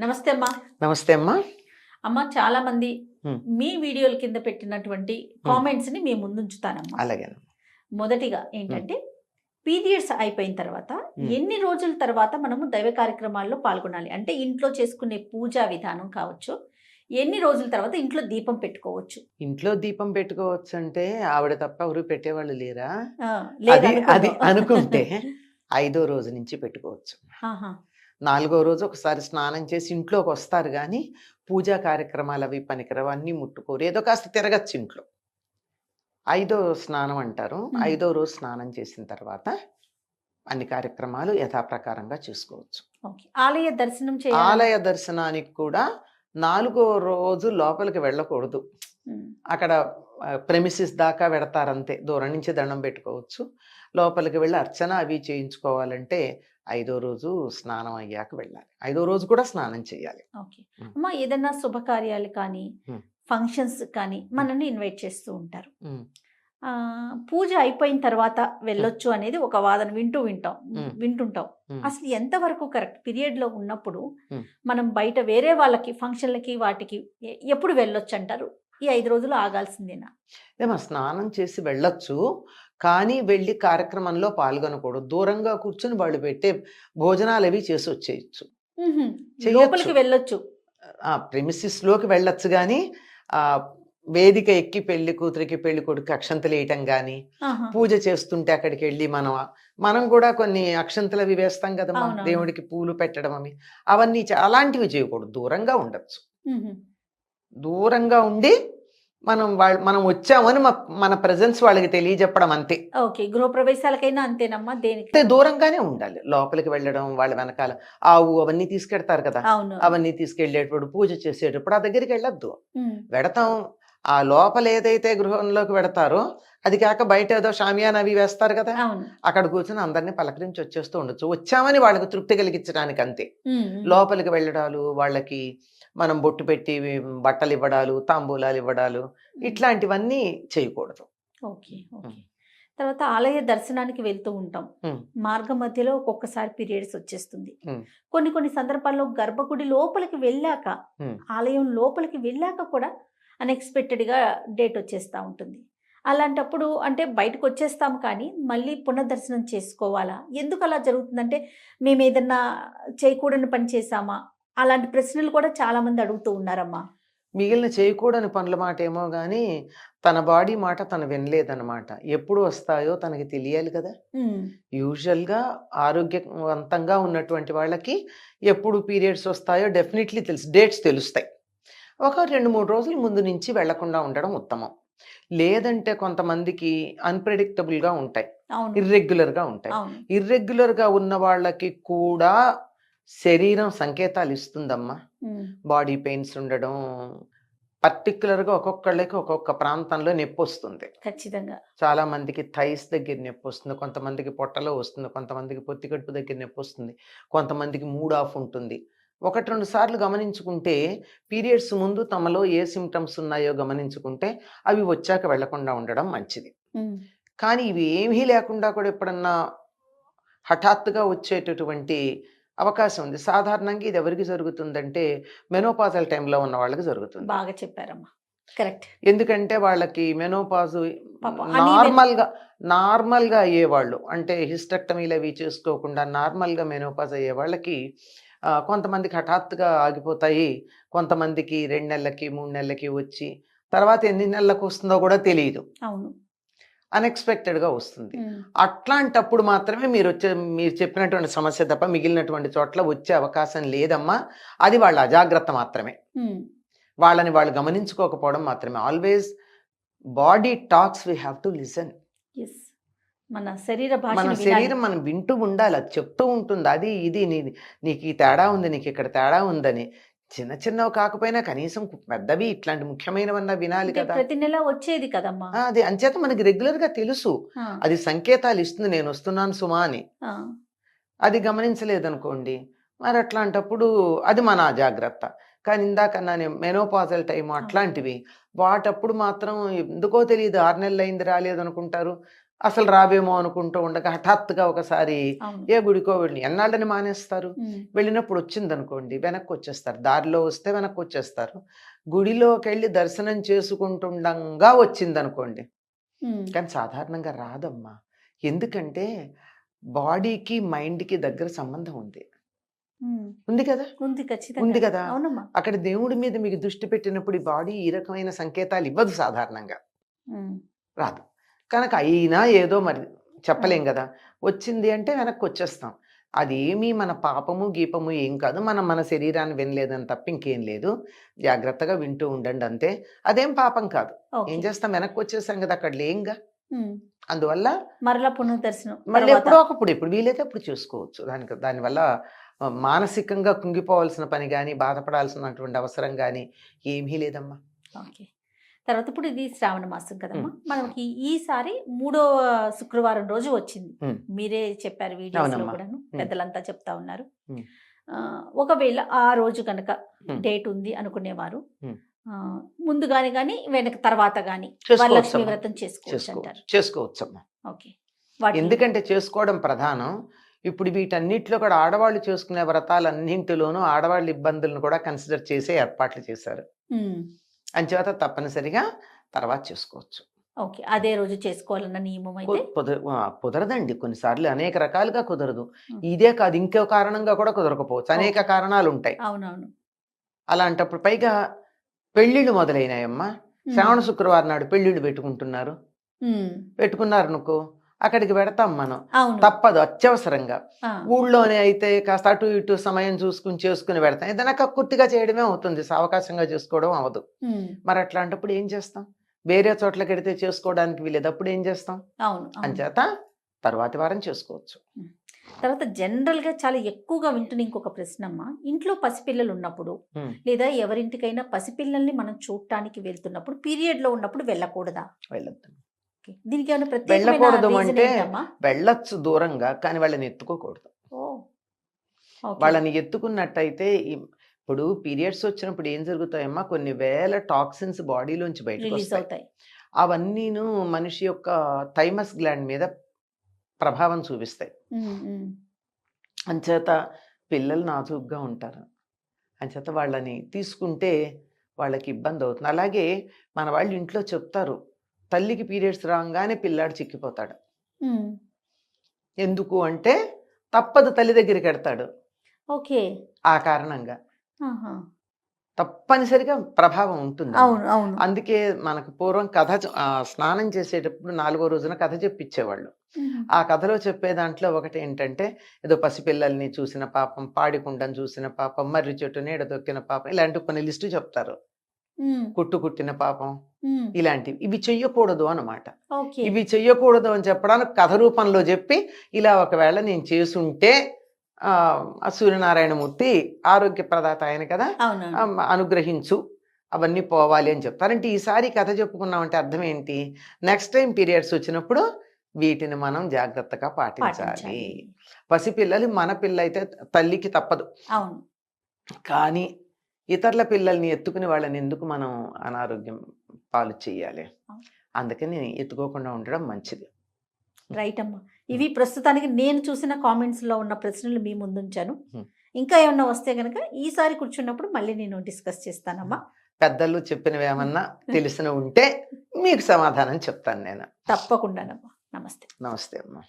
నమస్తే అమ్మా. నమస్తే అమ్మా. అమ్మ చాలా మంది హ్మ్. మీ వీడియోల కింద పెట్టినటువంటి కామెంట్స్ ని మేము ముందుంచుతానమ్మా. అలాగే. మొదటిగా ఏంటంటే పీరియడ్స్ అయిపోయిన తర్వాత ఎన్ని రోజుల తర్వాత మనము దైవ కార్యక్రమాల్లో పాల్గొనాలి? అంటే ఇంట్లో చేసుకునే పూజా విధానం కావచ్చు, ఎన్ని రోజుల తర్వాత ఇంట్లో దీపం పెట్టుకోవచ్చు? ఇంట్లో దీపం పెట్టుకోవచ్చు అంటే ఆవిడ తప్ప ఎవరు పెట్టేవాళ్ళు లేరా? లేదు అది అనుకుంటే 5వ రోజు నుంచి పెట్టుకోవచ్చు. 4వ రోజు ఒకసారి స్నానం చేసి ఇంట్లోకి వస్తారు కానీ పూజా కార్యక్రమాలు అవి పనికిరవు, అన్నీ ముట్టుకోరు. ఏదో కాస్త తిరగచ్చు ఇంట్లో. 5వ స్నానం అంటారు. 5వ రోజు స్నానం చేసిన తర్వాత అన్ని కార్యక్రమాలు యథాప్రకారంగా చేసుకోవచ్చు. ఆలయ దర్శనం ఆలయ దర్శనానికి కూడా 4వ రోజు లోపలికి వెళ్ళకూడదు. అక్కడ ప్రెమిసిస్ దాకా వెడతారంతే, దూరం నుంచి దండం పెట్టుకోవచ్చు. లోపలికి వెళ్ళి అర్చన అవి చేయించుకోవాలంటే 5వ రోజు స్నానం అయ్యాక వెళ్ళాలి. 5వ రోజు కూడా స్నానం చేయాలి. అమ్మా, ఏదైనా శుభకార్యాలు కానీ ఫంక్షన్స్ కానీ మనల్ని ఇన్వైట్ చేస్తూ ఉంటారు. పూజ అయిపోయిన తర్వాత వెళ్ళొచ్చు అనేది ఒక వాదన వింటుంటాం. అసలు ఎంతవరకు కరెక్ట్? పీరియడ్ లో ఉన్నప్పుడు మనం బయట వేరే వాళ్ళకి ఫంక్షన్లకి వాటికి ఎప్పుడు వెళ్ళొచ్చు అంటారు? ఈ 5 రోజులు ఆగాల్సిందేనా? ఏమో స్నానం చేసి వెళ్ళొచ్చు, కానీ వెళ్ళి కార్యక్రమంలో పాల్గొనకూడదు. దూరంగా కూర్చొని వాళ్ళు పెట్టే భోజనాలు అవి చేసి వచ్చేయచ్చు. లోపలికి వెళ్ళొచ్చు, ప్రెమిసిస్ లోకి వెళ్ళొచ్చు, కానీ వేదిక ఎక్కి పెళ్లి కూతురికి పెళ్లి కొడుకు అక్షంతలు వేయటం కానీ, పూజ చేస్తుంటే అక్కడికి వెళ్ళి మనం కూడా కొన్ని అక్షంతలు అవి వేస్తాం కదా, దేవుడికి పూలు పెట్టడం అవి, అవన్నీ అలాంటివి చేయకూడదు. దూరంగా ఉండొచ్చు. దూరంగా ఉండి మనం వచ్చామని మన ప్రెజెన్స్ వాళ్ళకి తెలియజెప్పడం అంతే. గృహప్రవేశాలకైనా అంతేనమ్మా? దేనికి దూరంగానే ఉండాలి. లోపలికి వెళ్ళడం, వాళ్ళ వెనకాల ఆవు అవన్నీ తీసుకెళ్తారు కదా, అవన్నీ తీసుకెళ్లేటప్పుడు పూజ చేసేటప్పుడు ఆ దగ్గరికి వెళ్ళొద్దు. వెడతాం, ఆ లోపల ఏదైతే గృహంలోకి వెడతారో అది కాక బయట ఏదో షామియానా అవి వేస్తారు కదా, అక్కడ కూర్చొని అందరినీ పలకరించి వచ్చేస్తూ ఉండొచ్చు. వచ్చామని వాళ్ళకి తృప్తి కలిగించడానికి అంతే. లోపలికి వెళ్ళడాలు, వాళ్ళకి మనం బొట్టు పెట్టి బట్టలు ఇవ్వడాలు, తాంబూలాలు ఇవ్వడాలు, ఇట్లాంటివన్నీ చేయకూడదు. తర్వాత ఆలయ దర్శనానికి వెళ్తూ ఉంటాం, మార్గ మధ్యలో ఒక్కొక్కసారి పీరియడ్స్ వచ్చేస్తుంది. కొన్ని సందర్భాల్లో గర్భగుడి లోపలికి వెళ్ళాక, ఆలయం లోపలికి వెళ్ళాక కూడా అన్ఎక్స్పెక్టెడ్ గా డేట్ వచ్చేస్తూ ఉంటుంది. అలాంటప్పుడు అంటే బయటకు వచ్చేస్తాం కానీ మళ్ళీ పునర్దర్శనం చేసుకోవాలా? ఎందుకు అలా జరుగుతుందంటే మేము ఏదన్నా చేయకూడని పని చేశామా? అలాంటి ప్రశ్నలు కూడా చాలా మంది అడుగుతూ ఉన్నారమ్మా. మిగిలిన చేయకూడని పనుల మాట ఏమో కానీ తన బాడీ మాట తను వినలేదన్నమాట. ఎప్పుడు వస్తాయో తనకి తెలియాలి కదా. యూజువల్గా ఆరోగ్యవంతంగా ఉన్నటువంటి వాళ్ళకి ఎప్పుడు పీరియడ్స్ వస్తాయో డెఫినెట్లీ డేట్స్ తెలుస్తాయి. ఒక 2-3 రోజుల ముందు నుంచి వెళ్లకుండా ఉండడం ఉత్తమం. లేదంటే కొంతమందికి అన్ప్రెడిక్టబుల్గా ఉంటాయి, ఇర్రెగ్యులర్గా ఉంటాయి. ఇర్రెగ్యులర్గా ఉన్న వాళ్ళకి కూడా శరీరం సంకేతాలు ఇస్తుందమ్మా. బాడీ పెయిన్స్ ఉండడం, పర్టికులర్గా ఒక్కొక్కళ్ళకి ఒక్కొక్క ప్రాంతంలో నొప్పి వస్తుంది. ఖచ్చితంగా చాలా మందికి థైస్ దగ్గర నొప్పి వస్తుంది, కొంతమందికి పొట్టలో వస్తుంది, కొంతమందికి పొత్తికడుపు దగ్గర నొప్పి వస్తుంది, కొంతమందికి మూడ్ ఆఫ్ ఉంటుంది. 1-2 సార్లు గమనించుకుంటే పీరియడ్స్ ముందు తమలో ఏ సిమ్టమ్స్ ఉన్నాయో గమనించుకుంటే అవి వచ్చాక వెళ్లకుండా ఉండడం మంచిది. కానీ ఇవి ఏమీ లేకుండా కూడా ఎప్పుడన్నా హఠాత్తుగా వచ్చేటటువంటి అవకాశం ఉంది. సాధారణంగా ఇది ఎవరికి జరుగుతుందంటే మెనోపాజల్ టైంలో ఉన్న వాళ్ళకి జరుగుతుంది. బాగా చెప్పారమ్మా, కరెక్ట్. ఎందుకంటే వాళ్ళకి మెనోపాజు నార్మల్గా అయ్యేవాళ్ళు, అంటే హిస్టెక్టమీలు అవి చేసుకోకుండా నార్మల్గా మెనోపాజ్ అయ్యే వాళ్ళకి కొంతమందికి హఠాత్తుగా ఆగిపోతాయి, కొంతమందికి 2 నెలలకి 3 నెలలకి వచ్చి తర్వాత ఎన్ని నెలలకు వస్తుందో కూడా తెలియదు. అన్ఎక్స్పెక్టెడ్గా వస్తుంది. అట్లాంటప్పుడు మాత్రమే మీరు చెప్పినటువంటి సమస్య తప్ప మిగిలినటువంటి చోట్ల వచ్చే అవకాశం లేదమ్మా. అది వాళ్ళ అజాగ్రత్త మాత్రమే, వాళ్ళని వాళ్ళు గమనించుకోకపోవడం మాత్రమే. Always body talks, we have to listen. మన శరీరం మనం వింటూ ఉండాలి, అది చెప్తూ ఉంటుంది. అది ఇది నీకు ఈ తేడా ఉంది, నీకు ఇక్కడ తేడా ఉందని. చిన్నవి కాకపోయినా కనీసం పెద్దవి ఇట్లాంటి ముఖ్యమైనవన్నా వినాలి కదా. ప్రతి నెల వచ్చేది కదమ్మా అది. అంచేత మనకి రెగ్యులర్ గా తెలుసు, అది సంకేతాలు ఇస్తుంది, నేను వస్తున్నాను సుమా అని. అది గమనించలేదనుకోండి, మరి అట్లాంటప్పుడు అది మన అజాగ్రత్త. కానీ ఇందాకన్నా మెనోపాజల్ టైం అట్లాంటివి వాటప్పుడు మాత్రం ఎందుకో తెలియదు, 6 నెలలు అయింది రాలేదు అనుకుంటారు, అసలు రావేమో అనుకుంటూ ఉండగా హఠాత్తుగా ఒకసారి అవును. ఏ గుడికో వెళ్ళి ఎన్నాళ్ళని మానేస్తారు. ఉమ్, వెళ్ళినప్పుడు వచ్చిందనుకోండి వెనక్కి వచ్చేస్తారు. దారిలో వస్తే వెనక్కి వచ్చేస్తారు. గుడిలోకి వెళ్ళి దర్శనం చేసుకుంటుండగా వచ్చిందనుకోండి, ఉమ్, కానీ సాధారణంగా రాదమ్మా. ఎందుకంటే బాడీకి మైండ్కి దగ్గర సంబంధం ఉంది. ఉమ్. ఉంది కదా, ఉంది ఉంది ఖచ్చితంగా. కదా. అవునమ్మా. అక్కడ దేవుడి మీద మీకు దృష్టి పెట్టినప్పుడు ఈ బాడీ ఈ రకమైన సంకేతాలు ఇవ్వదు సాధారణంగా, ఉమ్, రాదు. కనుక అయినా ఏదో మరి చెప్పలేం కదా, వచ్చింది అంటే వెనక్కి వచ్చేస్తాం. అదేమీ మన పాపము గీపము ఏం కాదు. మనం మన శరీరాన్ని వినలేదని తప్ప ఇంకేం లేదు. జాగ్రత్తగా వింటూ ఉండండి అంతే. అదేం పాపం కాదు. ఏం ఓకే. చేస్తాం, వెనక్కి వచ్చేసాం కదా, అక్కడ లేంగా. ఉమ్. అందువల్ల మరలా పునర్దర్శనం మళ్ళీ తర్వాత ఎప్పుడో ఒకప్పుడు ఇప్పుడు వీలైతే అప్పుడు చేసుకోవచ్చు. దానివల్ల మానసికంగా కుంగిపోవాల్సిన పని కానీ బాధపడాల్సినటువంటి అవసరం కానీ ఏమీ లేదమ్మా. ఓకే. తర్వాత ఇప్పుడు ఇది శ్రావణ మాసం కదమ్మా, ఉమ్. మనకి ఈసారి 3వ శుక్రవారం రోజు వచ్చింది. ఉమ్. మీరే చెప్పారు వీడియోస్ లో అవునమ్మా. కూడాను, ఉమ్. పెద్దలంతా చెప్తా ఉన్నారు. ఉమ్. ఒకవేళ ఆ రోజు కనుక ఉమ్. డేట్ ఉంది అనుకునేవారు ఉమ్. ముందుగానే కానీ వెనక తర్వాత కానీ చేసుకోవచ్చమ్మా. వరలక్ష్మి వ్రతం చేసుకోవచ్చు అంటారు. చేసుకోవచ్చమ్మా. ఓకే. వాటి ఎందుకంటే చేసుకోవడం ప్రధానం. ఇప్పుడు వీటన్నిటిలో కూడా ఆడవాళ్ళు చేసుకునే వ్రతాలన్నింటిలోనూ ఆడవాళ్ళ ఇబ్బందులను కూడా కన్సిడర్ చేసే ఏర్పాట్లు చేశారు. ఉమ్, అంచేత తప్పనిసరిగా తర్వాత చేసుకోవచ్చు. ఓకే. అదే రోజు చేసుకోవాలన్న నియమం అయితే కుదరదండి. కొన్నిసార్లు అనేక రకాలుగా కుదరదు. ఉమ్. ఇదే కాదు, ఇంకో కారణంగా కూడా కుదరకపోవచ్చు. అనేక ఓకే. కారణాలు ఉంటాయి. అవునవును. అలాంటప్పుడు పైగా పెళ్ళిళ్ళు మొదలైనాయమ్మా. ఉమ్, శ్రావణ శుక్రవారం నాడు పెళ్ళిళ్ళు పెట్టుకుంటున్నారు. ఉమ్, పెట్టుకున్నారు అనుకో, అక్కడికి పెడతాం మనం. అవును. తప్పదు, అత్యవసరంగా. ఆ, ఊళ్ళోనే అయితే కాస్త అటు ఇటు సమయం చూసుకుని చేసుకుని పెడతాం. ఏదైనా కక్కుర్తిగా చేయడమే అవుతుంది, సావకాశంగా చేసుకోవడం అవ్వదు. ఉమ్, మరి అట్లాంటప్పుడు ఏం చేస్తాం? వేరే చోట్లకి వెడితే చేసుకోవడానికి వీలేదు, అప్పుడు ఏం చేస్తాం? అవును. అవును. అంచేత తర్వాతి వారం చేసుకోవచ్చు. తర్వాత జనరల్ గా చాలా ఎక్కువగా వింటున్న ఇంకొక ప్రశ్న అమ్మా, ఇంట్లో పసిపిల్లలు ఉన్నప్పుడు ఉమ్. లేదా ఎవరింటికైనా పసిపిల్లల్ని మనం చూడటానికి వెళ్తున్నప్పుడు పీరియడ్ లో ఉన్నప్పుడు వెళ్ళకూడదా? వెళ్ళొద్దు. ఓకే. దీనికి ఏమైనా ప్రత్యేకమైన వెళ్ళకూడదు reason అంటే ఏంటమ్మా? వెళ్ళొచ్చు దూరంగా, కానీ వాళ్ళని ఎత్తుకోకూడదు. ఓ, ఓకే. వాళ్ళని ఎత్తుకున్నట్టయితే ఇప్పుడు పీరియడ్స్ వచ్చినప్పుడు ఏం జరుగుతాయమ్మా, కొన్ని వేల టాక్సిన్స్ బాడీలోంచి బయటకు రిలీజ్ వస్తాయి. అవుతాయి. అవన్నీను మనిషి యొక్క థైమస్ గ్లాండ్ మీద ప్రభావం చూపిస్తాయి. ఉమ్, ఉమ్, అంచేత పిల్లలు నాజూగ్గా ఉంటారు. అంచేత వాళ్ళని తీసుకుంటే వాళ్ళకి ఇబ్బంది అవుతుంది. అలాగే మన వాళ్ళు ఇంట్లో చెప్తారు, తల్లికి పీరియడ్స్ రాగానే పిల్లాడు చిక్కిపోతాడు. ఉమ్, ఎందుకు అంటే తప్పదు, తల్లి దగ్గరికి ఎడతాడు. ఓకే. ఆ కారణంగా ఆహా. తప్పనిసరిగా ప్రభావం ఉంటుంది. అవును. అవును. అందుకే మనకు పూర్వం స్నానం చేసేటప్పుడు 4వ రోజున కథ చెప్పించేవాళ్ళు. ఉమ్, ఆ కథలో చెప్పే దాంట్లో ఒకటి ఏంటంటే, ఏదో పసిపిల్లల్ని చూసిన పాపం, పాడికుండను చూసిన పాపం, మర్రి చెట్టు నీడ దొక్కిన పాపం, ఇలాంటి కొన్ని లిస్టు చెప్తారు. ఉమ్, కుట్టిన పాపం, ఉమ్, ఇలాంటివి. ఇవి చెయ్యకూడదు అన్నమాట. ఓకే. ఇవి చెయ్యకూడదు అని చెప్పడానికి కథ రూపంలో చెప్పి, ఇలా ఒకవేళ నేను చేసుంటే ఆ సూర్యనారాయణమూర్తి ఆరోగ్య ప్రదాత ఆయన కదా, అవునవును. అనుగ్రహించు, అవన్నీ పోవాలి అని చెప్తారంటే, ఈసారి కథ చెప్పుకున్నామంటే అర్థం ఏంటి, నెక్స్ట్ టైం పీరియడ్స్ వచ్చినప్పుడు వీటిని మనం జాగ్రత్తగా పాటించాలి. పాటించాలి. పసిపిల్లలు మన పిల్ల అయితే తల్లికి తప్పదు, అవును. కానీ ఇతరుల పిల్లల్ని ఎత్తుకుని వాళ్ళని ఎందుకు మనం అనారోగ్యం పాలు చేయాలి? అవును. అందుకని ఎత్తుకోకుండా ఉండడం మంచిది. రైట్ అమ్మా. ఇవి ప్రస్తుతానికి నేను చూసిన కామెంట్స్ లో ఉన్న ప్రశ్నలు మీ ముందుంచాను. Hmm. ఇంకా ఏమన్నా వస్తే కనుక ఈసారి కూర్చున్నప్పుడు మళ్ళీ నేను డిస్కస్ చేస్తానమ్మా. పెద్దలు చెప్పినవి ఏమన్నా తెలిసిన ఉంటే మీకు సమాధానం చెప్తాను నేను. తప్పకుండానమ్మా. నమస్తే. నమస్తే అమ్మా.